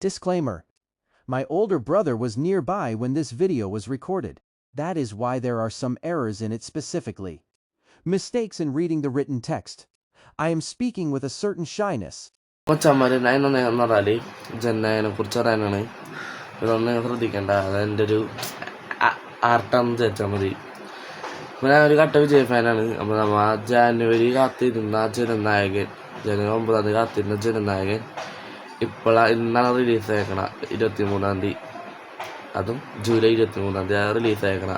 Disclaimer. My older brother was nearby when this video was recorded. That is why there are some errors in it specifically. Mistakes in reading the written text. I am speaking with a certain shyness. കൊച്ചമ്മര് അതിനൊന്ന് പറഞ്ഞാൽ ജന്നയെ കുറിച്ച് പറയാനാണ്. ഇതൊന്ന് ശ്രദ്ധിക്കേണ്ട, അതെൻ്റെ ഒരു ആർട്ടാണെന്ന് ചോദിച്ചാൽ മതി. അപ്പോൾ ഞാൻ ഒരു കട്ട വിജയ് ഫാനാണ്. അപ്പോൾ നമ്മൾ ജനുവരി കാത്തിരുന്ന ജനനായകൻ, ജനുവരി 9 കാത്തിരുന്ന ജനനായകൻ ഇന്നാണ് റിലീസ് ആയേക്കണ. 23 അതും ജൂലൈ 23 റിലീസ് ആയേക്കണ.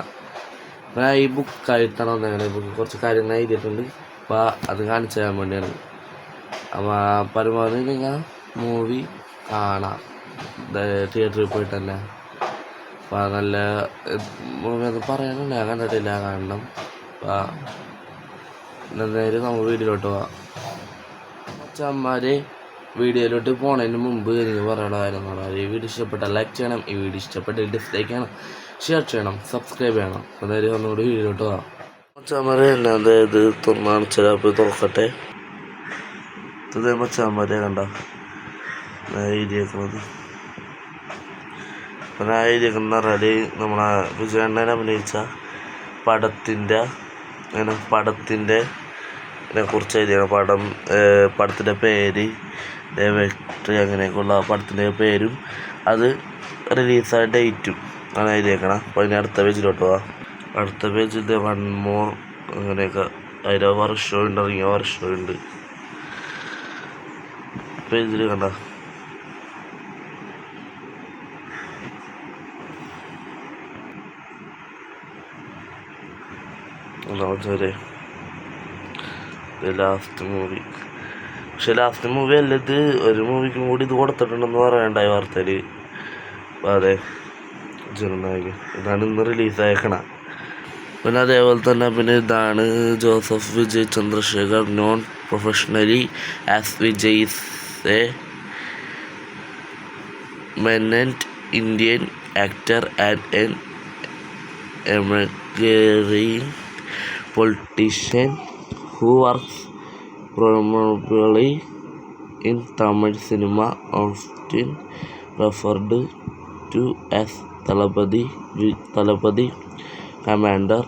അപ്പോൾ ഞാൻ ഈ ബുക്കായിട്ടാണ് വന്നേക്കണത്. ഈ ബുക്ക് കുറച്ച് കാര്യങ്ങൾ എഴുതിയിട്ടുണ്ട്. അപ്പോൾ അത് കാണിച്ചു തരാൻ വേണ്ടിയാണ്. അപ്പോൾ പരമാവധി നിങ്ങൾ മൂവി കാണാം, തിയേറ്ററിൽ പോയിട്ട് തന്നെ. അപ്പോൾ നല്ല മൂവി അത് പറയാനുണ്ട്, ഞാൻ കണ്ടിട്ടില്ല, കാണണം. അപ്പോൾ നേരെ നമ്മൾ വീഡിയോയിലോട്ട് പോവാം. അച്ഛന്മാർ വീഡിയോയിലോട്ട് പോണതിന് മുമ്പ് എനിക്ക് പറയാനുള്ള കാര്യങ്ങളാണ്. ഈ വീഡിയോ ഇഷ്ടപ്പെട്ട ലൈക്ക് ചെയ്യണം, ഈ വീഡിയോ ഇഷ്ടപ്പെട്ട ഡിസ്ലൈക്ക് ചെയ്യണം, ഷെയർ ചെയ്യണം, സബ്സ്ക്രൈബ് ചെയ്യണം. അപ്പോൾ നേരെ ഒന്നുകൂടി വീഡിയോയിലോട്ട് പോവാം. അച്ഛന്മാർ തന്നെ ഇത് തുറന്നാണ് ചിലപ്പോൾ തുറക്കട്ടെ. ഇത് മച്ചാന്മാരെ കണ്ട എഴുതിയേക്കുന്നത്. അപ്പം ഞാൻ എഴുതിയേക്കുന്ന പറഞ്ഞാൽ നമ്മളെ വിജയണ്ണനെ അഭിനയിച്ച പടത്തിൻ്റെ കുറിച്ച് എഴുതിയാണ്. പടത്തിൻ്റെ പേര്, വ്യക്തി, അങ്ങനെയൊക്കെയുള്ള പടത്തിൻ്റെ പേരും അത് റിലീസായ ഡേറ്റും ആണ് എഴുതിയേക്കണം. അപ്പോൾ അതിന് അടുത്ത പേജിലോട്ട് പോവാം. അടുത്ത പേജിൽ 1 more അങ്ങനെയൊക്കെ അതിൻ്റെ വർഷമുണ്ട്, ഇറങ്ങിയ വർഷമുണ്ട്. പേജിൽ കണ്ട ലാസ്റ്റ് മൂവി. പക്ഷെ ലാസ്റ്റ് മൂവി അല്ല, ഇത് ഒരു മൂവിക്കും കൂടി ഇത് കൊടുത്തിട്ടുണ്ടെന്ന് പറയണ്ടായി വാർത്തയിൽ. അപ്പോൾ അതെ, ജനനായകൻ ഇതാണ് ഇന്ന് റിലീസായേക്കണ. പിന്നെ അതേപോലെ തന്നെ പിന്നെ ഇതാണ് Joseph Vijay Chandrasekhar, known professionally as Vijay is a eminent Indian actor and an emerging politician who works primarily in Tamil cinema, often referred to as Thalapathy Commander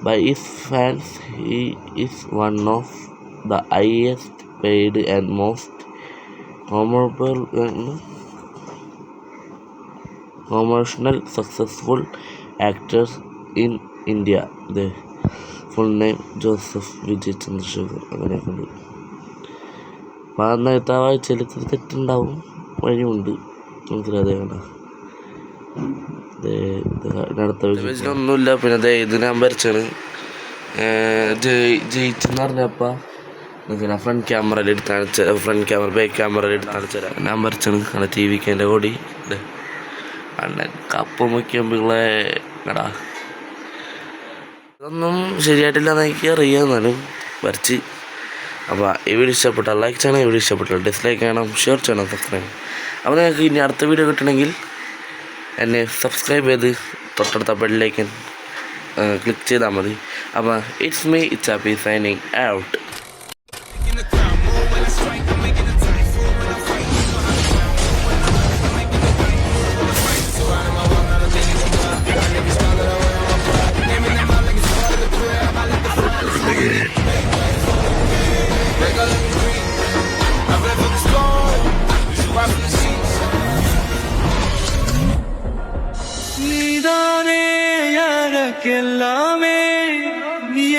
by his fans. He is one of the highest paid and most commercial successful actors in India. The full name Joseph Vijay Chandrasekhar. അങ്ങനെയൊക്കെ ഉണ്ട്. അപ്പോൾ അന്നത്തെ വായിച്ചതിൽ തെറ്റുണ്ടാവും, വഴിയുണ്ട്, മനസ്സിലാതെ കണ്ട. അടുത്ത പേജിലൊന്നുമില്ല. പിന്നെ ഇത് ഞാൻ വരച്ചാണ് ജയിച്ചെന്ന് പറഞ്ഞപ്പോൾ നിങ്ങൾക്ക് ഫ്രണ്ട് ക്യാമറയിൽ എടുത്ത് കാണിച്ചാൽ, ബാക്ക് ക്യാമറയിൽ എടുത്ത് കാണിച്ചാൽ ഞാൻ വരച്ചാണ്. അങ്ങനെ ടി വിക്ക് എൻ്റെ കൂടി അണ്ണൻ കപ്പ് മുഖ്യമ്പിളെ കടാ. ഇതൊന്നും ശരിയായിട്ടില്ലെന്ന് എനിക്ക് അറിയാം, എന്നാലും വരച്ച്. അപ്പോൾ ഈ വീഡിയോ ഇഷ്ടപ്പെട്ടാൽ ലൈക്ക് ചെയ്യണം, ഈ വീഡിയോ ഇഷ്ടപ്പെട്ടാൽ ഡിസ്ലൈക്ക് ചെയ്യണം, ഷെയർ ചെയ്യണം, സബ്സ്ക്രൈബ് ചെയ്യണം. അപ്പോൾ നിങ്ങൾക്ക് ഇനി അടുത്ത വീഡിയോ കിട്ടണമെങ്കിൽ എന്നെ സബ്സ്ക്രൈബ് ചെയ്ത് തൊട്ടടുത്ത ബെല്ലൈക്കൻ ക്ലിക്ക് ചെയ്താൽ മതി. അപ്പോൾ ഇറ്റ്സ് മീ ഇച്ചാപ്പി സൈനിങ് ഔട്ട്. நீதானே யாருக்கெல்லாமே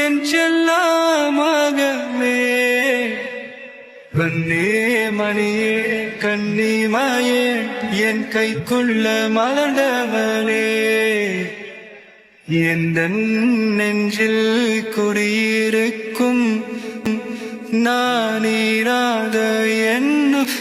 என் செல்லமகமே, கண்ணே மணியே கண்ணிமாயே என் கைக்குள்ள மலர்ந்தவளே, எந்த நெஞ்சில் குடியிருக்கும் நானீராத என்னும்